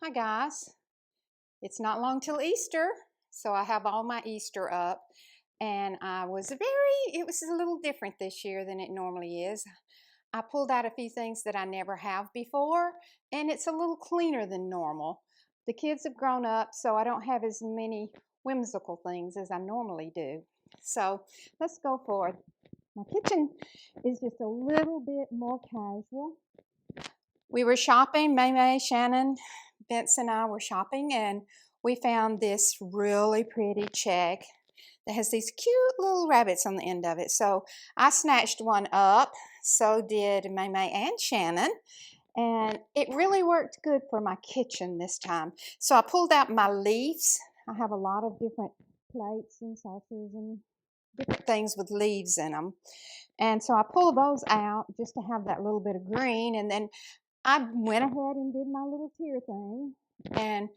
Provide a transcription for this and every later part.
Hi guys, it's not long till Easter, so I have all my Easter up, and it was a little different this year than it normally is. I pulled out a few things that I never have before, and it's a little cleaner than normal. The kids have grown up, so I don't have as many whimsical things as I normally do. So let's go for it. My kitchen is just a little bit more casual. We were shopping, May, Shannon, Vince, and I were shopping, and we found this really pretty check that has these cute little rabbits on the end of it. So I snatched one up, so did May and Shannon, and it really worked good for my kitchen this time. So I pulled out my leaves. I have a lot of different plates and saucers and different things with leaves in them. And so I pulled those out just to have that little bit of green, and then I went ahead and did my little tier thing and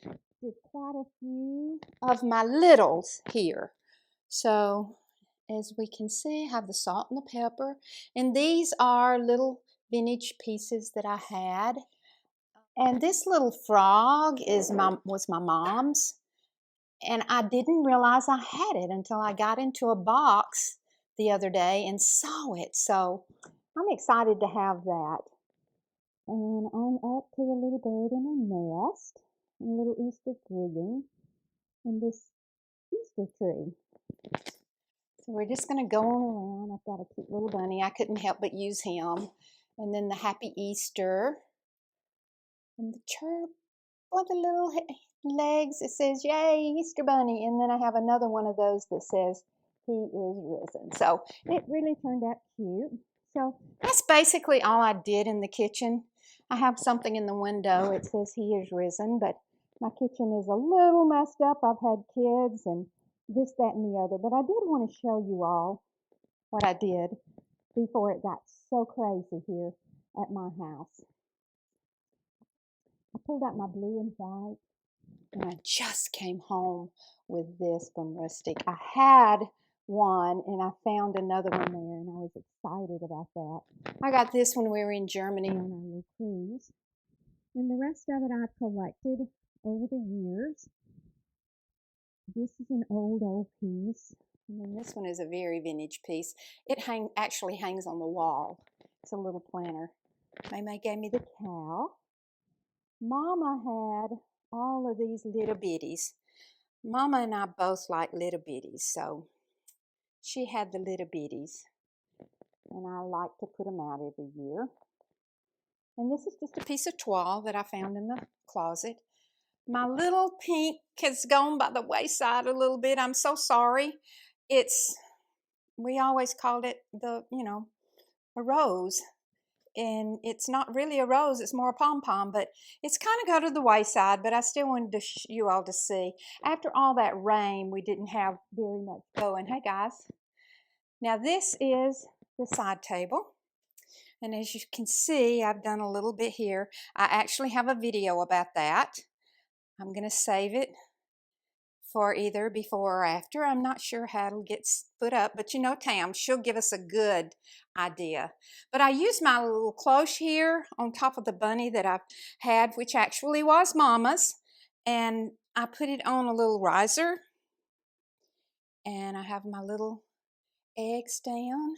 did quite a few of my littles here. So as we can see, I have the salt and the pepper, and these are little vintage pieces that I had. And this little frog was my mom's, and I didn't realize I had it until I got into a box the other day and saw it. So I'm excited to have that. And on up to a little bird in a nest, a little Easter rigging, and this Easter tree. So we're just going to go on around. I've got a cute little bunny. I couldn't help but use him. And then the Happy Easter. And the chirp of the little legs. It says, Yay, Easter Bunny. And then I have another one of those that says, He is risen. So it really turned out cute. So that's basically all I did in the kitchen. I have something in the window. It says He is risen, but my kitchen is a little messed up. I've had kids and this, that, and the other. But I did want to show you all what I did before it got so crazy here at my house. I pulled out my blue and white, and I just came home with this from Rustic. I had one, and I found another one there, and I was excited about that. I got this when we were in Germany on our little cruise, and the rest of it I've collected over the years. This is an old piece, and then this one is a very vintage piece. It actually hangs on the wall. It's a little planter. May gave me the cow. Mama had all of these little bitties. Mama and I both like little bitties, so she had the little bitties, and I like to put them out every year. And this is just a piece of toile that I found in the closet. My little pink has gone by the wayside a little bit. I'm so sorry. We always called it a rose. And it's not really a rose, it's more a pom-pom, but it's kind of go to the wayside, but I still wanted you all to see. After all that rain, we didn't have very much going. Hey guys. Now this is the side table. And as you can see, I've done a little bit here. I actually have a video about that. I'm going to save it for either before or after. I'm not sure how it'll get put up, but you know Tam, she'll give us a good idea. But I used my little cloche here on top of the bunny that I've had, which actually was Mama's, and I put it on a little riser, and I have my little eggs down.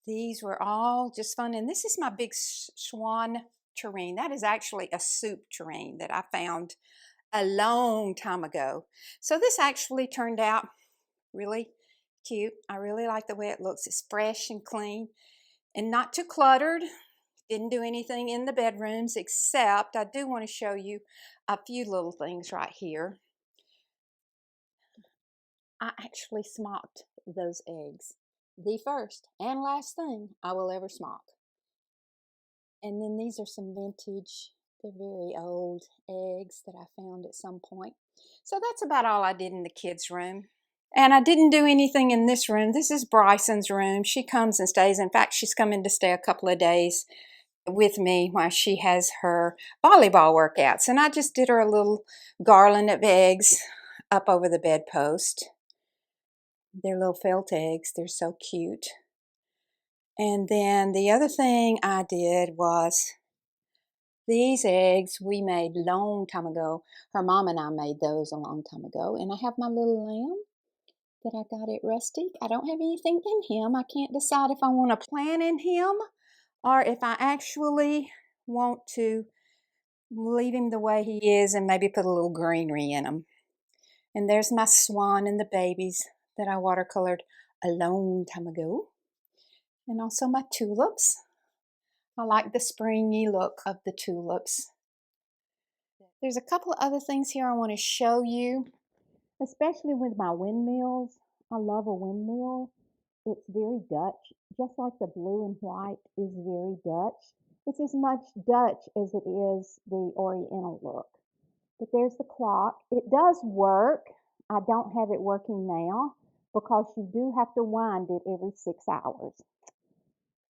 These were all just fun, and this is my big swan tureen. That is actually a soup tureen that I found a long time ago. So this actually turned out really cute. I really like the way it looks. It's fresh and clean and not too cluttered. Didn't do anything in the bedrooms, except I do want to show you a few little things right here. I actually smocked those eggs. The first and last thing I will ever smock. And then these are some vintage, they're very old eggs that I found at some point. So that's about all I did in the kids' room. And I didn't do anything in this room. This is Bryson's room. She comes and stays. In fact, she's coming to stay a couple of days with me while she has her volleyball workouts. And I just did her a little garland of eggs up over the bedpost. They're little felt eggs. They're so cute. And then the other thing I did was These eggs we made long time ago. Her mom and I made those a long time ago. And I have my little lamb that I got at Rustic. I don't have anything in him. I can't decide if I want to plant in him or if I actually want to leave him the way he is and maybe put a little greenery in him. And there's my swan and the babies that I watercolored a long time ago. And also my tulips. I like the springy look of the tulips. There's a couple of other things here I want to show you, especially with my windmills. I love a windmill. It's very Dutch, just like the blue and white is very Dutch. It's as much Dutch as it is the Oriental look. But there's the clock. It does work. I don't have it working now because you do have to wind it every 6 hours.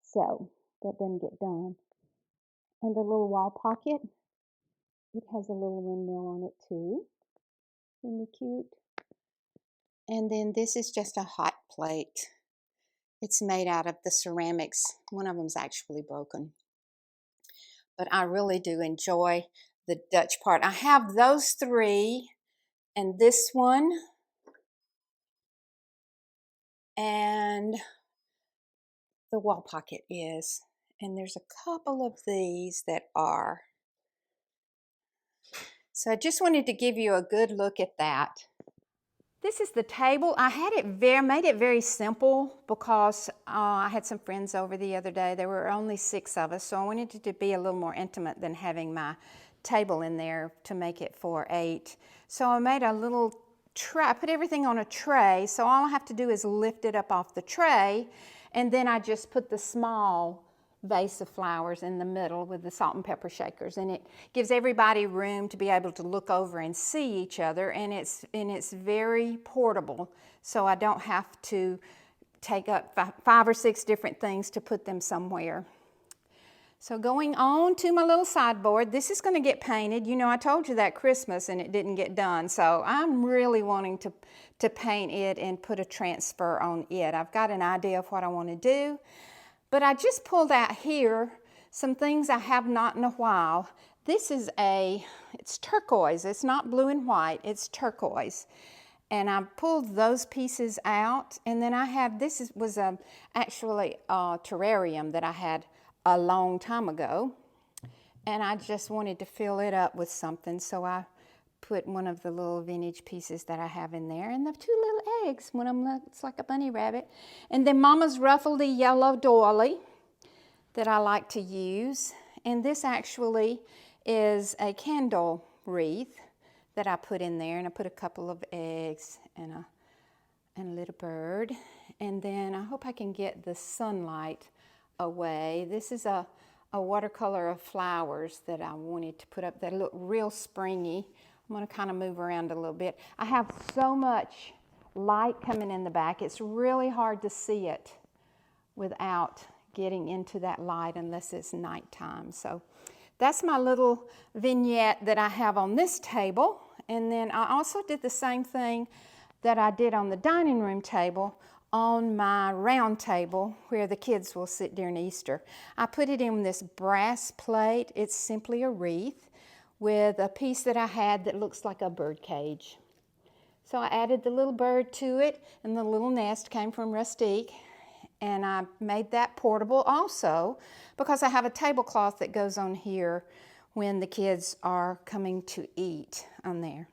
So that doesn't get done. And the little wall pocket, it has a little windmill on it too. Isn't it cute? And then this is just a hot plate. It's made out of the ceramics. One of them's actually broken. But I really do enjoy the Dutch part. I have those three and this one and the wall pocket is. And there's a couple of these that are. So I just wanted to give you a good look at that. This is the table. I had it made it very simple because I had some friends over the other day. There were only 6 of us, so I wanted it to be a little more intimate than having my table in there to make it for 8. So I made a little tray. I put everything on a tray, so all I have to do is lift it up off the tray, and then I just put the small vase of flowers in the middle with the salt and pepper shakers, and it gives everybody room to be able to look over and see each other, and it's very portable, so I don't have to take up 5 or 6 different things to put them somewhere. So going on to my little sideboard, this is going to get painted. You know, I told you that Christmas and it didn't get done, so I'm really wanting to paint it and put a transfer on it. I've got an idea of what I want to do. But I just pulled out here some things I have not in a while. This is it's turquoise. It's not blue and white, it's turquoise. And I pulled those pieces out. And then I have, was actually a terrarium that I had a long time ago. And I just wanted to fill it up with something. So I put one of the little vintage pieces that I have in there, and the 2 little eggs. One of them looks like a bunny rabbit. And then Mama's ruffledy yellow doily that I like to use. And this actually is a candle wreath that I put in there, and I put a couple of eggs and a little bird. And then I hope I can get the sunlight away. This is a watercolor of flowers that I wanted to put up that look real springy. I'm going to kind of move around a little bit. I have so much light coming in the back. It's really hard to see it without getting into that light unless it's nighttime. So that's my little vignette that I have on this table. And then I also did the same thing that I did on the dining room table on my round table where the kids will sit during Easter. I put it in this brass plate. It's simply a wreath with a piece that I had that looks like a bird cage. So I added the little bird to it, and the little nest came from Rustique, and I made that portable also because I have a tablecloth that goes on here when the kids are coming to eat on there.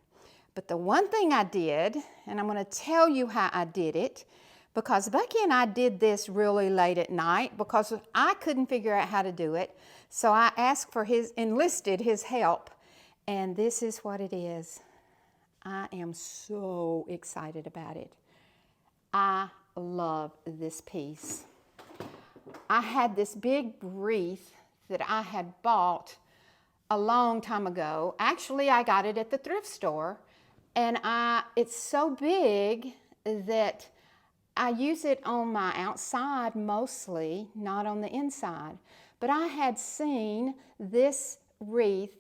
But the one thing I did, and I'm going to tell you how I did it, because Bucky and I did this really late at night because I couldn't figure out how to do it. So I enlisted his help, and this is what it is. I am so excited about it. I love this piece. I had this big wreath that I had bought a long time ago. Actually, I got it at the thrift store, and it's so big that I use it on my outside mostly, not on the inside. But I had seen this wreath,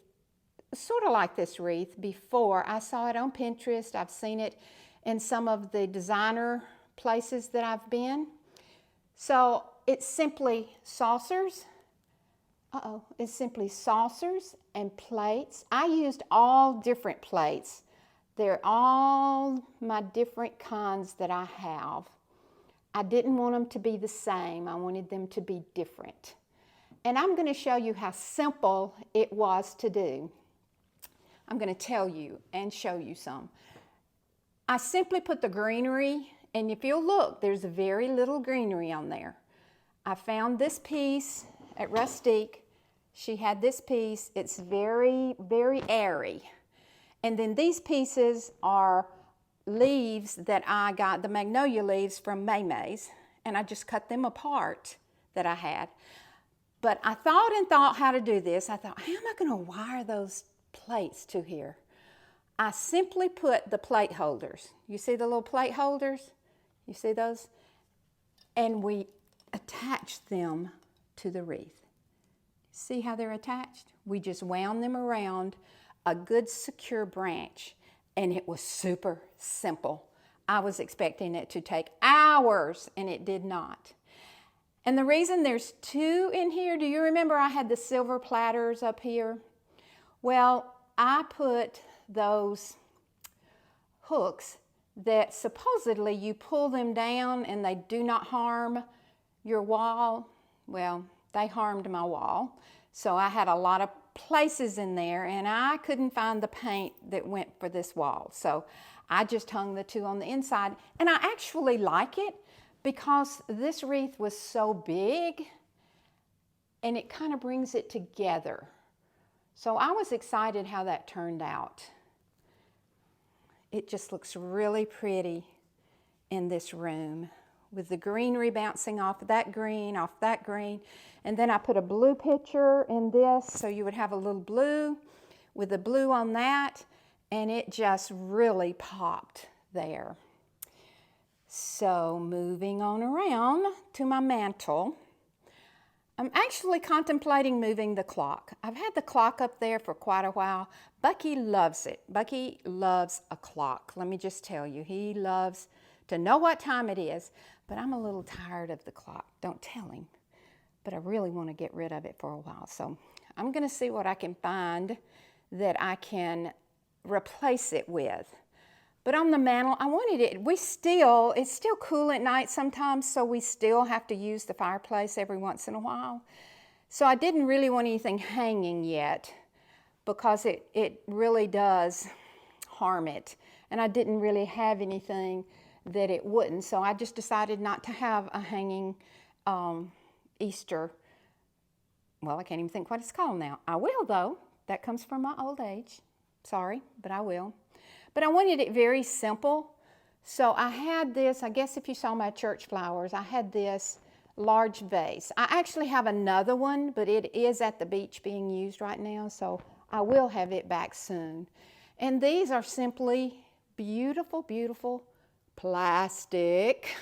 sort of like this wreath, before. I saw it on Pinterest. I've seen it in some of the designer places that I've been. So it's simply saucers It's simply saucers and plates. I used all different plates. They're all my different kinds that I have. I didn't want them to be the same. I wanted them to be different. And I'm going to show you how simple it was to do. I'm going to tell you and show you some. I simply put the greenery, and if you'll look, there's very little greenery on there. I found this piece at Rustique. She had this piece. It's very, very airy. And then these pieces are leaves that I got, the magnolia leaves from May's, and I just cut them apart that I had. But I thought and thought how to do this. I thought, how am I going to wire those plates to here? I simply put the plate holders. You see the little plate holders? You see those? And we attach them to the wreath. See how they're attached? We just wound them around a good secure branch, and it was super simple. I was expecting it to take hours, and it did not. And the reason there's two in here, do you remember I had the silver platters up here? Well, I put those hooks that supposedly you pull them down and they do not harm your wall. Well, they harmed my wall. So I had a lot of places in there, and I couldn't find the paint that went for this wall. So I just hung the two on the inside, and I actually like it because this wreath was so big and it kind of brings it together. So I was excited how that turned out. It just looks really pretty in this room with the greenery bouncing off that green, and then I put a blue picture in this, so you would have a little blue with the blue on that, and it just really popped there. So moving on around to my mantle, I'm actually contemplating moving the clock. I've had the clock up there for quite a while. Bucky loves it. Bucky loves a clock. Let me just tell you, he loves to know what time it is, but I'm a little tired of the clock. Don't tell him, but I really want to get rid of it for a while. So I'm going to see what I can find that I can replace it with. But on the mantle, I wanted it, it's still cool at night sometimes, so we still have to use the fireplace every once in a while. So I didn't really want anything hanging yet because it really does harm it. And I didn't really have anything that it wouldn't. So I just decided not to have a hanging Easter. Well, I can't even think what it's called now. I will though. That comes from my old age. Sorry, but I will. But I wanted it very simple. So I had this, I guess if you saw my church flowers, I had this large vase. I actually have another one, but it is at the beach being used right now, so I will have it back soon. And these are simply beautiful, beautiful plastic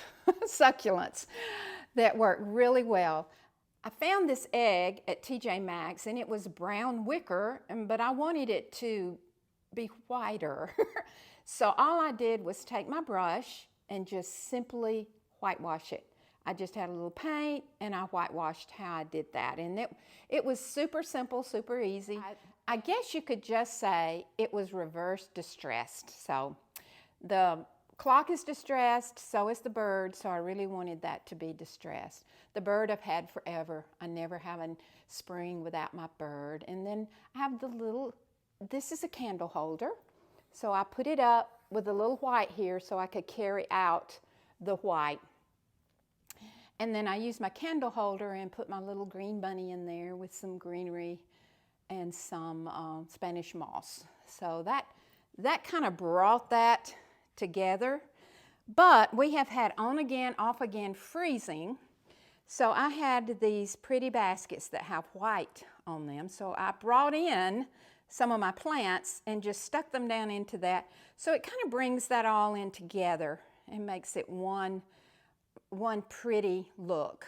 succulents that work really well. I found this egg at TJ Maxx, and it was brown wicker, but I wanted it to be whiter. So all I did was take my brush and just simply whitewash it. I just had a little paint and I whitewashed how I did that. And it was super simple, super easy. I guess you could just say it was reverse distressed. So the clock is distressed, so is the bird, so I really wanted that to be distressed. The bird I've had forever. I never have a spring without my bird. And then I have this is a candle holder. So I put it up with a little white here so I could carry out the white. And then I used my candle holder and put my little green bunny in there with some greenery and some Spanish moss. So that kind of brought that together. But we have had on again, off again freezing. So I had these pretty baskets that have white on them. So I brought in some of my plants and just stuck them down into that. So it kind of brings that all in together and makes it one pretty look.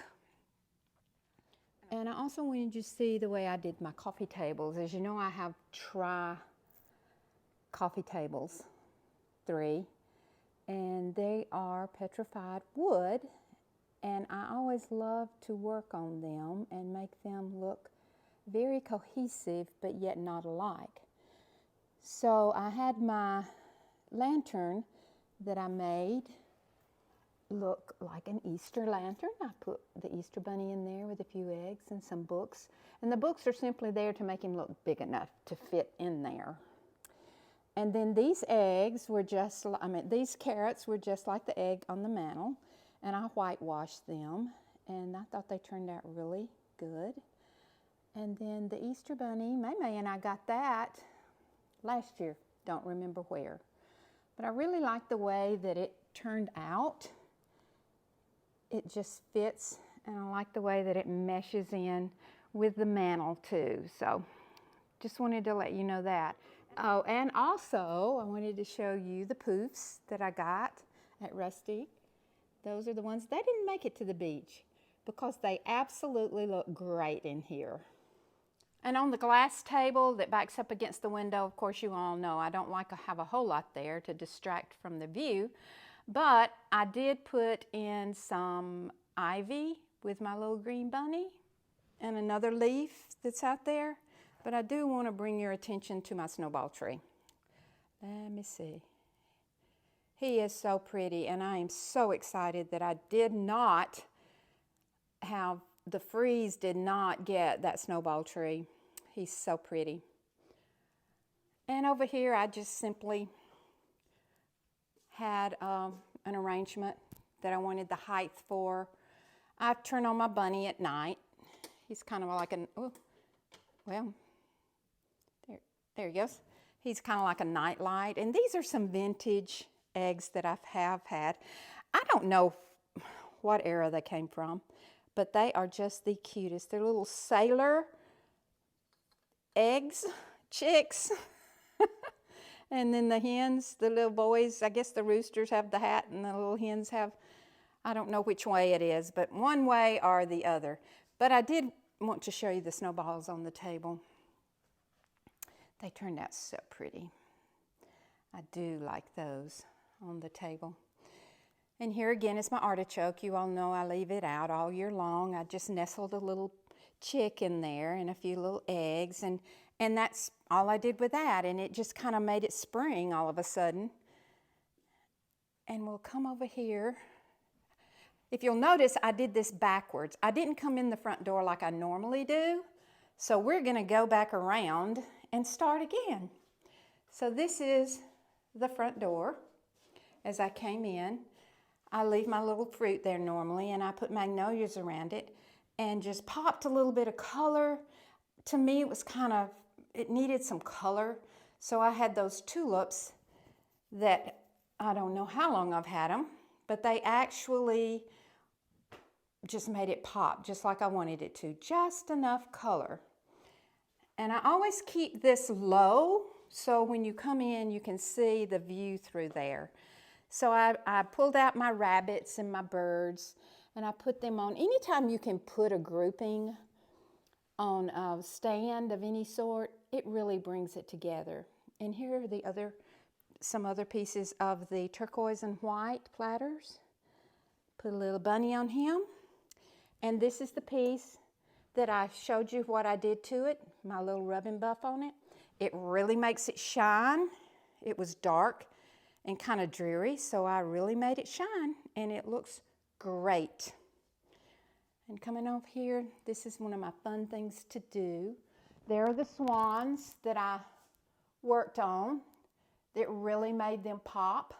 And I also wanted you to see the way I did my coffee tables. As you know, I have coffee tables, 3, and they are petrified wood, and I always love to work on them and make them look very cohesive, but yet not alike. So I had my lantern that I made look like an Easter lantern. I put the Easter bunny in there with a few eggs and some books. And the books are simply there to make him look big enough to fit in there. And then these eggs were just, these carrots were just like the egg on the mantle. And I whitewashed them. And I thought they turned out really good. And then the Easter bunny, May and I got that last year. Don't remember where. But I really like the way that it turned out. It just fits, and I like the way that it meshes in with the mantle too. So just wanted to let you know that. Oh, and also I wanted to show you the poofs that I got at Rusty. Those are the ones, they didn't make it to the beach because they absolutely look great in here. And on the glass table that backs up against the window, of course you all know I don't like to have a whole lot there to distract from the view. But I did put in some ivy with my little green bunny and another leaf that's out there. But I do want to bring your attention to my snowball tree. Let me see. He is so pretty, and I am so excited that I did not have, the freeze did not get that snowball tree. He's so pretty. And over here I just simply had an arrangement that I wanted the height for. I turn on my bunny at night. He's kind of like there he goes. He's kind of like a night light. And these are some vintage eggs that I have had. I don't know what era they came from, but they are just the cutest. They're little sailor eggs, chicks. And then the hens, the little boys, I guess the roosters have the hat and the little hens have, I don't know which way it is, but one way or the other. But I did want to show you the snowballs on the table. They turned out so pretty. I do like those on the table. And here again is my artichoke. You all know I leave it out all year long. I just nestled a little chick in there and a few little eggs, and that's all I did with that, and it just kind of made it spring all of a sudden. And we'll come over here. If you'll notice, I did this backwards. I didn't come in the front door like I normally do, so we're going to go back around and start again. So this is the front door. As I came in, I leave my little fruit there normally, and I put magnolias around it and just popped a little bit of color. To me, it was it needed some color. So I had those tulips that I don't know how long I've had them, but they actually just made it pop just like I wanted it to, just enough color. And I always keep this low so when you come in, you can see the view through there. So I pulled out my rabbits and my birds, and I put them on. Anytime you can put a grouping on a stand of any sort, it really brings it together. And here are some other pieces of the turquoise and white platters. Put a little bunny on him. And this is the piece that I showed you what I did to it, my little rub and buff on it. It really makes it shine. It was dark and kind of dreary, so I really made it shine, and it looks great. And coming over here, this is one of my fun things to do. There are the swans that I worked on that really made them pop.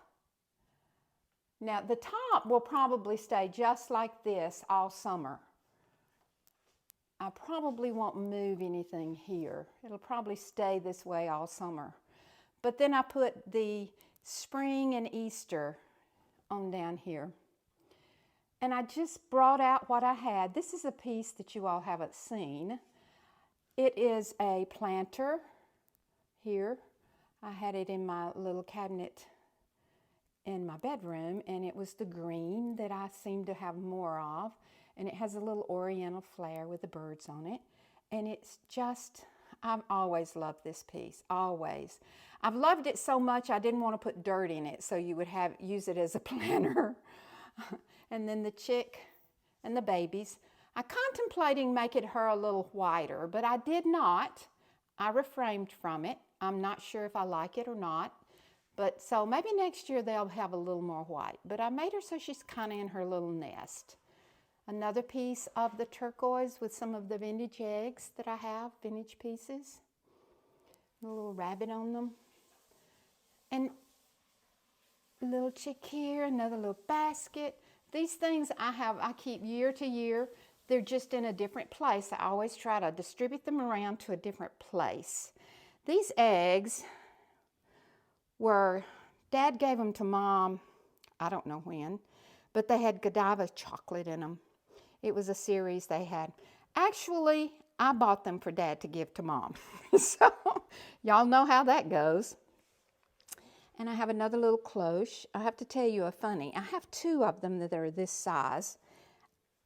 Now the top will probably stay just like this all summer. I probably won't move anything here. It'll probably stay this way all summer. But then I put the spring and Easter on down here. And I just brought out what I had. This is a piece that you all haven't seen. It is a planter here. I had it in my little cabinet in my bedroom, and it was the green that I seem to have more of. And it has a little oriental flair with the birds on it. And it's just, I've always loved this piece, always. I've loved it so much I didn't want to put dirt in it so you would use it as a planter. And then the chick and the babies. I contemplating making her a little whiter, but I did not. I refrained from it. I'm not sure if I like it or not. But so maybe next year they'll have a little more white. But I made her so she's kind of in her little nest. Another piece of the turquoise with some of the vintage eggs that I have, vintage pieces. A little rabbit on them. And a little chick here, another little basket. These things I keep year to year. They're just in a different place. I always try to distribute them around to a different place. These eggs were, Dad gave them to Mom, I don't know when, but they had Godiva chocolate in them. It was a series they had. Actually, I bought them for Dad to give to Mom. So, y'all know how that goes. And I have another little cloche. I have to tell you a funny. I have two of them that are this size.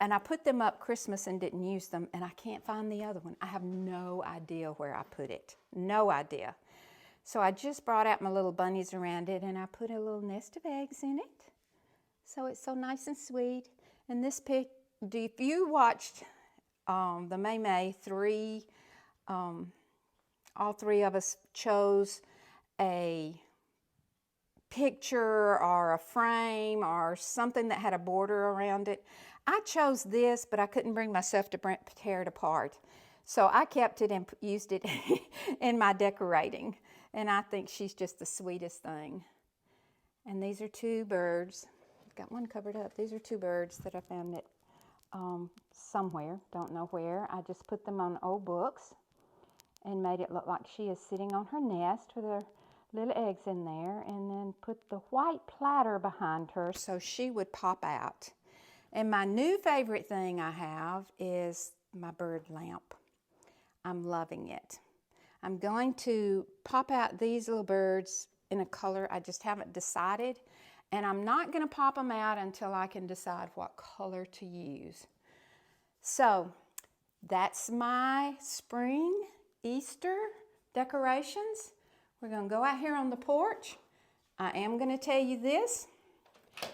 And I put them up Christmas and didn't use them, and I can't find the other one. I have no idea where I put it. No idea. So I just brought out my little bunnies around it, and I put a little nest of eggs in it. So it's so nice and sweet. And this pic, if you watched the May 3, all three of us chose a picture or a frame or something that had a border around it. I chose this, but I couldn't bring myself to tear it apart. So I kept it and used it in my decorating. And I think she's just the sweetest thing. And these are two birds. I've got one covered up. These are two birds that I found at somewhere, don't know where. I just put them on old books and made it look like she is sitting on her nest with her little eggs in there, and then put the white platter behind her so she would pop out. And my new favorite thing I have is my bird lamp. I'm loving it. I'm going to pop out these little birds in a color I just haven't decided, and I'm not going to pop them out until I can decide what color to use. So that's my spring Easter decorations. We're going to go out here on the porch. I am going to tell you this.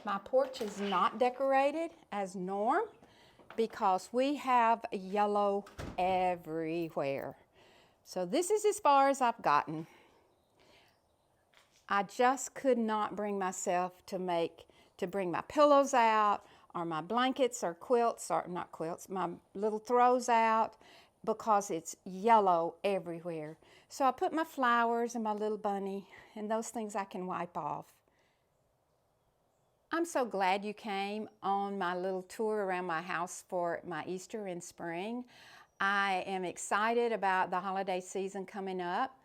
My porch is not decorated as norm because we have yellow everywhere. So this is as far as I've gotten. I just could not bring myself to bring my pillows out or my blankets or quilts, or not quilts, my little throws out, because it's yellow everywhere. So I put my flowers and my little bunny and those things I can wipe off. I'm so glad you came on my little tour around my house for my Easter in spring. I am excited about the holiday season coming up.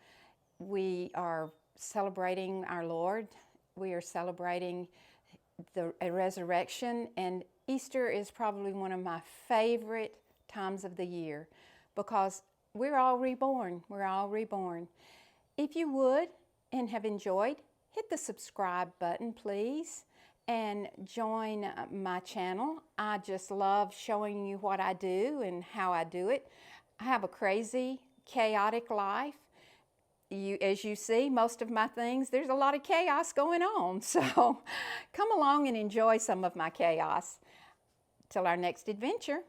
We are celebrating our Lord. We are celebrating a resurrection, and Easter is probably one of my favorite times of the year because we're all reborn. We're all reborn. If you would and have enjoyed, hit the subscribe button, please, and join my channel. I just love showing you what I do and how I do it. I have a crazy, chaotic life. As you see, most of my things, there's a lot of chaos going on. So come along and enjoy some of my chaos. Till our next adventure.